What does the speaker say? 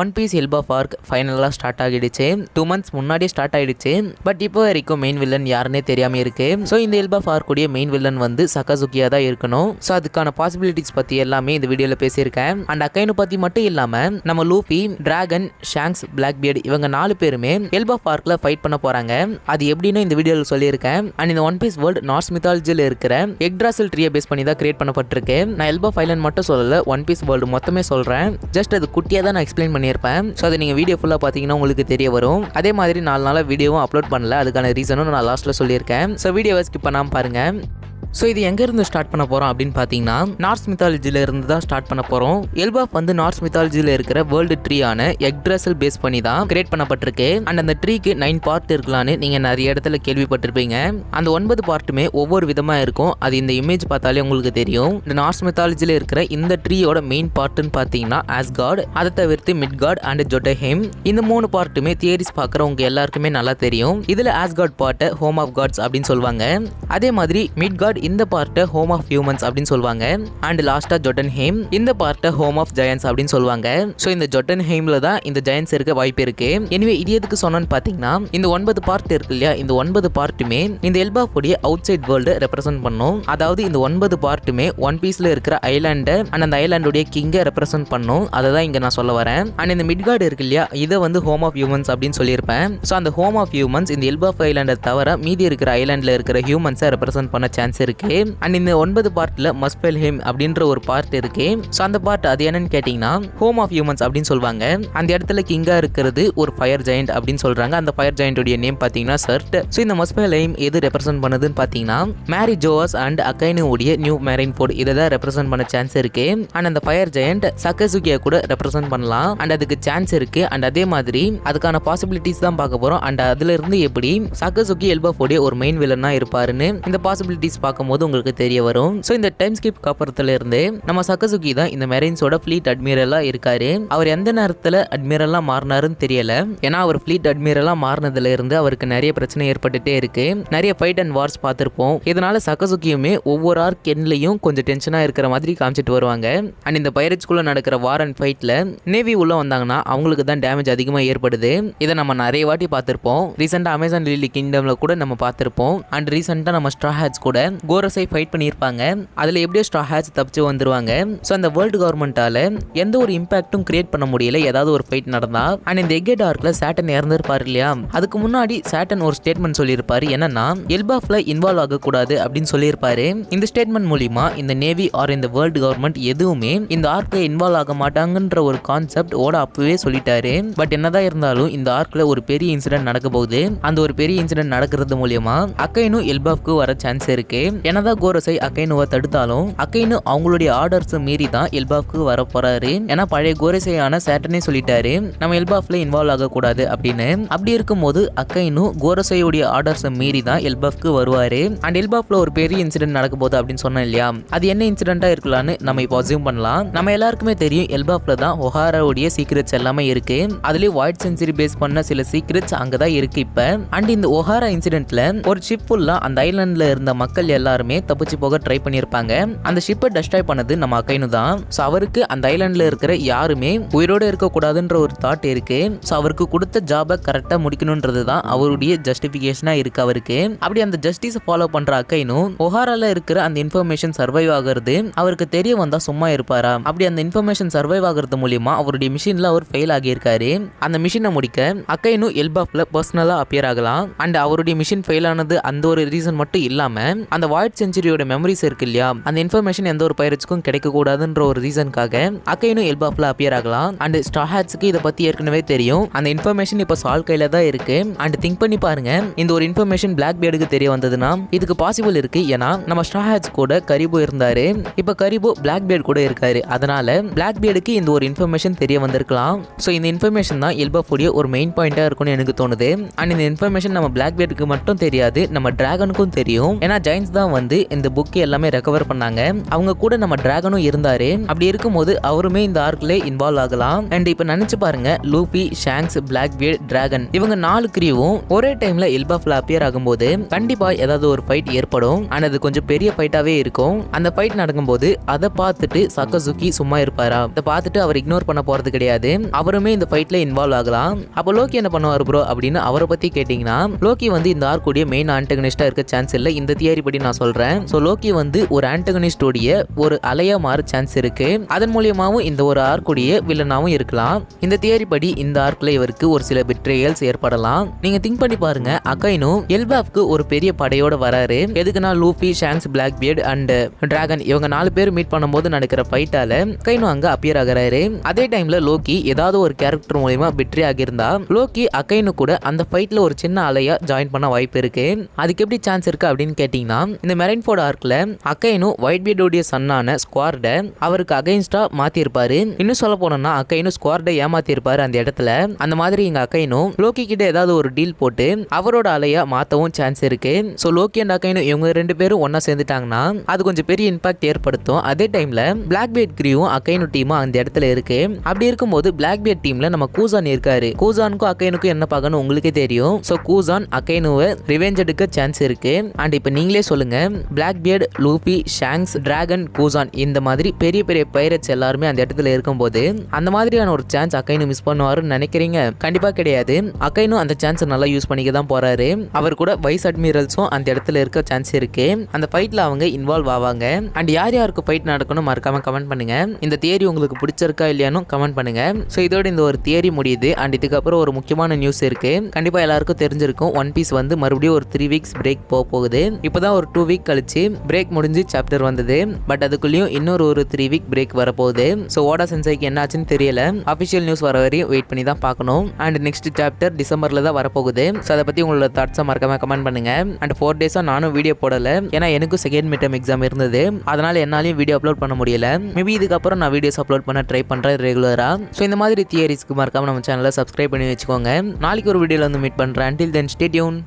One piece எல்பா arc ஃபைனலாக start ஆகிடுச்சு. 2 months முன்னாடியே ஸ்டார்ட் ஆகிடுச்சு. பட் இப்போ வரைக்கும் மெயின் வில்லன் யாருன்னே தெரியாமல் இருக்கு. ஸோ இந்த எல்பா ஆர்க்குடைய மெயின் வில்லன் வந்து சகாசுகியா தான் இருக்கணும். ஸோ அதுக்கான பாசிபிலிட்டிஸ் பற்றி எல்லாமே இந்த வீடியோவில் பேசியிருக்கேன். அண்ட் அக்கைனு பற்றி மட்டும் இல்லாமல் நம்ம லூஃபி, டிராகன், ஷாங்க்ஸ், பிளாக் பியர்டு இவங்க 4 பேருமே எல்பா ஆர்க்கில் ஃபைட் பண்ண போகிறாங்க. அது எப்படின்னு இந்த வீடியோவில் சொல்லியிருக்கேன். அண்ட் இந்த ஒன் பீஸ் வேர்ல்டு நார்ஸ் மித்தாலஜியில் இருக்கிற எக்ட்ராசில் ட்ரீயை பேஸ் பண்ணி தான் கிரியேட் பண்ணப்பட்டிருக்கு. நான் எல்பா ஐலண்ட் மட்டும் சொல்லலை, ஒன் பீஸ் வேர்ல்டு மொத்தமே சொல்கிறேன். ஜஸ்ட் அது குட்டியாக தான் நான் எக்ஸ்பிளைன் பண்ணியிருப்பேன். ஸோ அதை நீங்கள் வீடியோ ஃபுல்லாக பார்த்தீங்கன்னா உங்களுக்கு தெரிய வரும். அதே மாதிரி 4 நாளாக வீடியோவும் அப்லோட் பண்ணல. அதுக்கான ரீசனும் நான் லாஸ்ட்டில் சொல்லியிருக்கேன். ஸோ வீடியோவை ஸ்கிப் பண்ணாமல் பாருங்கள். ஸோ இது எங்கேருந்து ஸ்டார்ட் பண்ண போகிறோம் அப்படின்னு பார்த்தீங்கன்னா நார்ஸ் மித்தாலஜியில் இருந்து தான் ஸ்டார்ட் பண்ண போகிறோம். எல்பா வந்து நார்ஸ் மித்தாலஜியில் இருக்கிற வேர்ல்டு ட்ரீயான எக்ட்ராசில் பேஸ் பண்ணி தான் கிரியேட் பண்ணப்பட்டிருக்கு. அண்ட் அந்த ட்ரீக்கு 9 பார்ட் இருக்கலான்னு நீங்கள் நிறைய இடத்துல கேள்விப்பட்டிருப்பீங்க. அந்த 9 பார்ட்டுமே ஒவ்வொரு விதமாக இருக்கும். அது இந்த இமேஜ் பார்த்தாலே உங்களுக்கு தெரியும். இந்த நார்ஸ் மித்தாலஜியில் இருக்கிற இந்த ட்ரீயோட மெயின் பார்ட்டுன்னு பார்த்தீங்கன்னா ஆஸ்கார்ட், அதை தவிர்த்து மிட்கார்ட் அண்ட் ஜொட்டஹேம். இந்த 3 பார்ட்டுமே தியரிஸ் பார்க்குறவங்க எல்லாருக்குமே நல்லா தெரியும். இதில் ஆஸ்கார்ட் பார்ட்டை ஹோம் ஆஃப் காட்ஸ் அப்படின்னு சொல்லுவாங்க. அதே மாதிரி மிட்கார்ட் இந்த பார்ட்டை ஹோம் ஆஃப் ஹியூமன்ஸ் அப்படின்னு சொல்லுவாங்க. அண்ட் லாஸ்டா ஜொட்டன்ஹேம் இந்த பார்ட்டை ஹோம் ஆஃப் ஜெயன்ஸ் அப்படின்னு சொல்லுவாங்க. ஸோ இந்த ஜொட்டன்ஹேம்ல தான் இந்த ஜெயன்ஸ் இருக்க வாய்ப்பு இருக்கு. எனவே இது எதுக்கு சொன்னோன்னு பார்த்தீங்கன்னா இந்த 9 பார்ட் இருக்கு இல்லையா, இந்த 9 பார்ட்டுமே இந்த எல்பா உடைய அவுட் சைட் வேர்ல்டு ரெப்ரசென்ட் பண்ணும். அதாவது இந்த 9 பார்ட்டுமே ஒன் பீஸ்ல இருக்கிற ஐலாண்டை அண்ட் அந்த ஐலாண்டுடைய கிங்கை ரெப்ரசென்ட் பண்ணும். அதை தான் இங்க நான் சொல்ல வரேன். அண்ட் இந்த மிட்கார்டு இருக்கு இல்லையா, இதை வந்து ஹோம் ஆஃப் ஹியூமன்ஸ் அப்படின்னு சொல்லியிருப்பேன். ஸோ அந்த ஹோம் ஆஃப் ஹியூமன்ஸ் இந்த எல்பா ஐலாண்டை தவிர மீதி இருக்கிற ஐலாண்டில் இருக்கிற ஹியூமன்ஸை ரெப்ரசென்ட் பண்ண சான்ஸ் இருக்கு. அண்ட் இந்த 9 பார்ட்ல மஸ்பெல்ஹேம் அப்படின்ற ஒரு பார்ட் இருக்கு. ஸோ அந்த பார்ட் அது என்னன்னு கேட்டீங்கன்னா ஹோம் ஆஃப் ஹியூமன்ஸ் அப்படின்னு சொல்லுவாங்க. அந்த இடத்துல கிங்கா இருக்கிறது ஒரு ஃபயர் ஜெயண்ட் அப்படின்னு சொல்றாங்க. அந்த ஃபயர் ஜெயண்டோட நேம் பார்த்தீங்கன்னா சர்ட். ஸோ இந்த மஸ்பெல்ஹேம் எது ரெப்ரசென்ட் பண்ணுதுன்னு பார்த்தீங்கன்னா மேரி ஜோவாஸ் அண்ட் அக்கைனு உடைய நியூ மேரின் போர்ட் இதை தான் ரெப்ரசென்ட் பண்ண சான்ஸ் இருக்கு. அண்ட் அந்த ஃபயர் ஜெயண்ட் சகசுகியா கூட ரெப்ரசென்ட் பண்ணலாம். அண்ட் அதுக்கு சான்ஸ் இருக்கு. அண்ட் அதே மாதிரி அதுக்கான பாசிபிலிட்டிஸ் தான் பார்க்க போறோம். அண்ட் அதுல இருந்து எப்படி சகசுகி எல்பா உடைய ஒரு மெயின் வில்லனா இருப்பாருன்னு இந்த பாசிபிலிட்டிஸ் பார்க்கும்போது உங்களுக்கு தெரிய வரும். சோ இந்த டைம் ஸ்கிப் அப்புறத்துல இருந்து நம்ம சகசுகி தான் இந்த மெரைன்ஸோட ஃப்ளீட் அட்மிரலா இருக்காரு. அவர் எந்த நேரத்துல அட்மிரலா மாறினாருன்னு தெரியல. ஏன்னா அவர் ஃப்ளீட் அட்மிரலா மாறினதுல இருந்து அவருக்கு நிறைய பிரச்சனை ஏற்பட்டுட்டே இருக்கு. நிறைய ஃபைட் அண்ட் வார்ஸ் பார்த்திருப்போம். இதனால சகசுகியுமே ஒவ்வொரு ஆர்க் எண்ட்லயும் கொஞ்சம் டென்ஷனா இருக்கிற மாதிரி காமிச்சிட்டு வருவாங்க. அண்ட் இந்த பைரட்ஸ்குள்ள நடக்கிற வார் அண்ட் ஃபைட்ல நேவி உள்ள வந்தாங்கன்னா அவங்களுக்கு தான் டேமேஜ் அதிகமா ஏற்படுது. இதை நம்ம நிறைய வாட்டி பார்த்திருப்போம். ரீசெண்டா அமேசான் லில்லி கிங்டம்ல கூட நம்ம பார்த்திருப்போம். அண்ட் ரீசெண்டா நம்ம ஸ்ட்ரா ஹேட்ஸ் கூட கோரஸை ஃபைட் பண்ணியிருப்பாங்க. அதுல எப்படியோ ஸ்ட்ரா ஹேட்ஸ் தப்பிச்சு வந்துருவாங்க. ஸோ அந்த வேர்ல்டு கவர்மெண்டால எந்த ஒரு இம்பாக்டும் கிரியேட் பண்ண முடியல ஏதாவது ஒரு ஃபைட் நடந்தா. அண்ட் இந்த எக்கெட் ஆர்க்ல சாட்டன் இறந்துருப்பாரு இல்லையா, அதுக்கு முன்னாடி சாட்டன் ஒரு ஸ்டேட்மெண்ட் சொல்லியிருப்பாரு. என்னன்னா எல்பாஃப்ல இன்வால்வ் ஆகக்கூடாது அப்படின்னு சொல்லியிருப்பாரு. இந்த ஸ்டேட்மெண்ட் மூலியமா இந்த நேவி ஆர் இந்த வேர்ல்டு கவர்மெண்ட் எதுவுமே இந்த ஆர்க்ல இன்வால்வ் ஆக மாட்டாங்கன்ற ஒரு கான்செப்ட் ஓட அப்பவே சொல்லிட்டாரு. பட் என்னதான் இருந்தாலும் இந்த ஆர்க்ல ஒரு பெரிய இன்சிடென்ட் நடக்க போகுது. அந்த ஒரு பெரிய இன்சிடென்ட் நடக்கிறது மூலியமா அக்கைனும் எல்பாஃப்க்கு வர சான்ஸ் இருக்கு. என்னதான் கோரஸை அக்கைனுவை தடுத்தாலும் அக்கைனு அவங்களுடைய ஆர்டர்ஸ் மீறி தான் எல்பாஃப்க்கு வர போறாரு. ஏன்னா பழைய கோரஸையான சாட்டனே சொல்லிட்டாரு நம்ம எல்பாஃப்ல இன்வால்வ் ஆகக்கூடாது அப்படின்னு. அப்படி இருக்கும்போது அக்கைனு கோரஸையுடைய ஆர்டர்ஸ் மீறி தான் எல்பாஃப்க்கு வருவாரு. அண்ட் எல்பாஃப்ல ஒரு பெரிய இன்சிடென்ட் நடக்க போகுது அப்படின்னு சொன்னேன் இல்லையா, அது என்ன இன்சிடென்ட்டா இருக்கலாம்னு நம்ம இப்போ அசியூம் பண்ணலாம். நம்ம எல்லாருக்குமே தெரியும் எல்பாஃப்ல தான் ஒஹாராவுடைய சீக்ரெட்ஸ் எல்லாமே இருக்கு. அதுலயே வாய்ட் சென்சுரி பேஸ் பண்ண சில சீக்ரெட்ஸ் அங்கதான் இருக்கு இப்ப. அண்ட் இந்த ஒஹாரா இன்சிடென்ட்ல ஒரு ஷிப் ஃபுல்லா அந்த ஐலாண்ட்ல இருந்த மக்கள் எல்லாருமே தப்பிச்சு போக ட்ரை பண்ணியிருப்பாங்க. அந்த ஷிப்பை டெஸ்ட்ராய் பண்ணது நம்ம அக்கைனு தான். ஸோ அவருக்கு அந்த ஐலாண்ட்ல இருக்கிற யாருமே உயிரோட இருக்கக்கூடாதுன்ற ஒரு தாட் இருக்கு. ஸோ அவருக்கு கொடுத்த ஜாபை கரெக்டாக முடிக்கணுன்றது தான் அவருடைய ஜஸ்டிஃபிகேஷனா இருக்கு அவருக்கு. அப்படி அந்த ஜஸ்டிஸை ஃபாலோ பண்ற அக்கைனு ஒஹாரால இருக்கிற அந்த இன்ஃபர்மேஷன் சர்வைவ் ஆகிறது அவருக்கு தெரிய வந்தா சும்மா இருப்பாரா? அப்படி அந்த இன்ஃபர்மேஷன் சர்வைவ் ஆகிறது மூலியமா அவருடைய மிஷின்ல அவர் ஃபெயில் ஆகியிருக்காரு. அந்த மிஷினை முடிக்க அக்கைனு எல்பாஃப்ல பர்சனலா அப்பியர் ஆகலாம். அண்ட் அவருடைய மிஷின் ஃபெயில் ஆனது அந்த ஒரு ரீசன் மட்டும் இல்லாம அந்த வாய்ட் சென்ச்சுரியோட மெமரிஸ் இருக்கு இல்லையா, அந்த இன்ஃபர்மேஷன் எந்த ஒரு பைரட்ஸ்க்கும் கிடைக்க கூடாதுன்ற ஒரு ரீசனுக்காக அக்கைனும் எல்பாஃப்ல அப்பியர் ஆகலாம். அண்ட் ஸ்ட்ரா ஹேட்ஸ்க்கு இதை பத்தி ஏற்கனவே தெரியும். அந்த இன்ஃபர்மேஷன் இப்போ சால் கையில தான் இருக்கு. அண்ட் திங்க் பண்ணி பாருங்க, இந்த ஒரு இன்ஃபர்மேஷன் பிளாக் பியர்டுக்கு தெரிய வந்ததுன்னா இதுக்கு பாசிபிள் இருக்கு. ஏன்னா நம்ம ஸ்ட்ரா ஹேட்ஸ் கூட கரிபு இருந்தாரு, இப்போ கரிபு பிளாக் பியர்டு கூட இருக்காரு. அதனால பிளாக் பியர்டுக்கு இந்த ஒரு இன்ஃபர்மேஷன் தெரிய வந்திருக்கலாம். ஸோ இந்த இன்ஃபர்மேஷன் தான் எல்பாஃபுடைய ஒரு மெயின் பாயிண்டா இருக்கும்னு எனக்கு தோணுது. அண்ட் இந்த இன்ஃபர்மேஷன் நம்ம பிளாக் பியர்டுக்கு மட்டும் தெரியாது, நம்ம டிராகனுக்கும் தெரியும். ஏன்னா ஜெயின்ஸ் தான் தான் வந்து இந்த புக் எல்லாமே ரெக்கவர் பண்ணாங்க. அவங்க கூட நம்ம டிராகனும் இருந்தாரு. அப்படி இருக்கும்போது அவருமே இந்த ஆர்க்ல இன்வால்வ் ஆகலாம். அண்ட் இப்போ நினைச்சு பாருங்க, லூபி, ஷாங்க்ஸ், பிளாக்பியர்ட், டிராகன் இவங்க 4 கிரீவும் ஒரே டைம்ல எல்பாஃப்ல அப்பியர் ஆகும்போது கண்டிப்பா ஏதாவது ஒரு ஃபைட் ஏற்படும். ஆனா அது கொஞ்சம் பெரிய ஃபைட்டாவே இருக்கும். அந்த ஃபைட் நடக்கும்போது அதை பார்த்துட்டு சக்கசுகி சும்மா இருப்பாரா? அதை பார்த்துட்டு அவர் இக்னோர் பண்ண போறது கிடையாது. அவருமே இந்த ஃபைட்ல இன்வால்வ் ஆகலாம். அப்போ லோக்கி என்ன பண்ணுவார் ப்ரோ அப்படின்னு அவரை பத்தி கேட்டீங்கன்னா, லோக்கி வந்து இந்த ஆர்க்குடைய மெயின் ஆன்டகனிஸ்டா இருக்க சான்ஸ் இல்லை. இந்த தியரி படி நான் சொல்றேன். ஸோ லோக்கி வந்து ஒரு ஆன்டகனிஸ்டோடைய ஒரு அலையா மாற சான்ஸ் இருக்கு. அதன் மூலியமாவும் இந்த ஒரு ஆர்க்குடைய வில்லனாவும் இருக்கலாம். இந்த தியரி படி இந்த ஆர்க்ல இவருக்கு ஒரு சில பிட்ரேயல்ஸ் ஏற்படலாம். நீங்க திங்க் பண்ணி பாருங்க, அகைனு எல்பாஃப்க்கு ஒரு பெரிய படையோட வராரு. எதுக்குன்னா லூபி, ஷாங்க்ஸ், பிளாக்பியர்ட் அண்ட் டிராகன் இவங்க 4 பேர் மீட் பண்ணும்போது நடக்கிற ஃபைட்டால அகைனு அங்க அப்பியர் ஆகிறாரு. அதே டைம்ல லோக்கி ஏதாவது ஒரு கேரக்டர் மூலமா பிட்ரே ஆகியிருந்தா லோக்கி அகைனு கூட அந்த ஃபைட்ல ஒரு சின்ன அலையா ஜாயின் பண்ண வாய்ப்பு இருக்கு. அதுக்கு எப்படி சான்ஸ் இருக்கு அப்படின்னு கேட்டீங்கன்னா, இந்த மெரைன்ஃபோர்ட் ஆர்க்ல அகைனு ஒயிட்பீர்டோடைய சன்னான ஸ்குவார்ட அவருக்கு அகைன்ஸ்டா மாத்தி இருப்பாரு. இன்னும் சொல்ல போனோம்னா அகைனு ஸ்குவார்ட ஏமாத்தி இருப்பாரு அந்த இடத்துல. அந்த மாதிரி இங்க அகைனு லோக்கி கிட்ட ஏதாவது ஒரு டீல் போட்டு அவரோட அலையா மாத்தவும் சான்ஸ் இருக்கு. சோ லோக்கி அண்ட் அகைனு இவங்க 2 பேரும் ஒன்னா சேர்ந்துட்டாங்கன்னா அது கொஞ்சம் பெரிய இம்பாக்ட் ஏற்படுத்தும். அதே டைம்ல பிளாக்பியர்ட் கிரீவும் அகைனு டீமும் அந்த இடத்துல இருக்கு. அப்படி இருக்கும்போது பிளாக்பியர்ட் டீம்ல நம்ம கூசான் இருக்காரு. கூசானுக்கும் அகைனுக்கும் என்ன பார்க்கணும் உங்களுக்கே தெரியும். சோ கூசான் அகைனுவை ரிவெஞ்ச் எடுக்க சான்ஸ் இருக்கு. அண்ட் இப்போ நீங்களே சொல்லுங்க, பிளாக்பியர்ட், லூபி, ஷாங்க்ஸ், டிராகன், கூசான் இந்த மாதிரி பெரிய பெரிய பைரட்ஸ் எல்லாருமே அந்த இடத்துல இருக்கும்போது அந்த மாதிரியான ஒரு சான்ஸ் அகைனு மிஸ் பண்ணுவாருன்னு நினைக்கிறீங்க? கண்டிப்பா கிடையாது. அகைனு அந்த சான்ஸ் நல்லா யூஸ் பண்ணிக்க தான் போறாரு. அவர் கூட வைஸ் அட்மிரல்ஸும் அந்த இடத்துல இருக்க சான்ஸ் இருக்கு. அந்த ஃபைட்ல அவங்க இன்வால்வ் ஆவாங்க. அண்ட் யார் யாருக்கு ஃபைட் நடக்கணும் மறக்காம கமெண்ட் பண்ணுங்க. இந்த தியரி உங்களுக்கு பிடிச்சிருக்கா இல்லையானு கமெண்ட் பண்ணுங்க. ஸோ இதோட இந்த ஒரு தியரி முடியுது. அண்ட் இதுக்கப்புறம் ஒரு முக்கியமான நியூஸ் இருக்கு. கண்டிப்பா எல்லாருக்கும் தெரிஞ்சிருக்கும், ஒன் பீஸ் வந்து மறுபடியும் ஒரு 3 வீக்ஸ் பிரேக் போகுது. இப்போதான் ஒரு 2 வீக் கழிச்சு பிரேக் முடிஞ்சு சாப்டர் வந்தது. பட் அதுக்குள்ளேயும் இன்னொரு ஒரு 3 வீக் பிரேக் வரப்போகுது. ஸோ ஓடா சென்சைக்கு என்ன ஆச்சுன்னு தெரியல. அஃபிஷியல் நியூஸ் வர வரையும் வெயிட் பண்ணி தான் பார்க்கணும். அண்ட் நெக்ஸ்ட் சாப்டர் டிசம்பர்ல தான் வரப்போகுது. ஸோ அதை பத்தி உங்களோட தாட்ஸை மறக்காம கமெண்ட் பண்ணுங்க. அண்ட் 4 டேஸா நானும் வீடியோ போடல, ஏன்னா எனக்கும் செகண்ட் மிட் டர்ம் எக்ஸாம் இருந்தது. அதனால என்னாலையும் வீடியோ அப்லோட் பண்ண முடியல. மேபி இதுக்கப்புறம் நான் வீடியோஸ் அப்லோட் பண்ண ட்ரை பண்றேன் ரெகுலரா. ஸோ இந்த மாதிரி தியரிஸ்க்கு மறக்காம நம்ம சேனலை சப்ஸ்கிரைப் பண்ணி வச்சுக்கோங்க. நாளைக்கு ஒரு வீடியோல வந்து மீட் பண்றேன். Until then, stay tuned.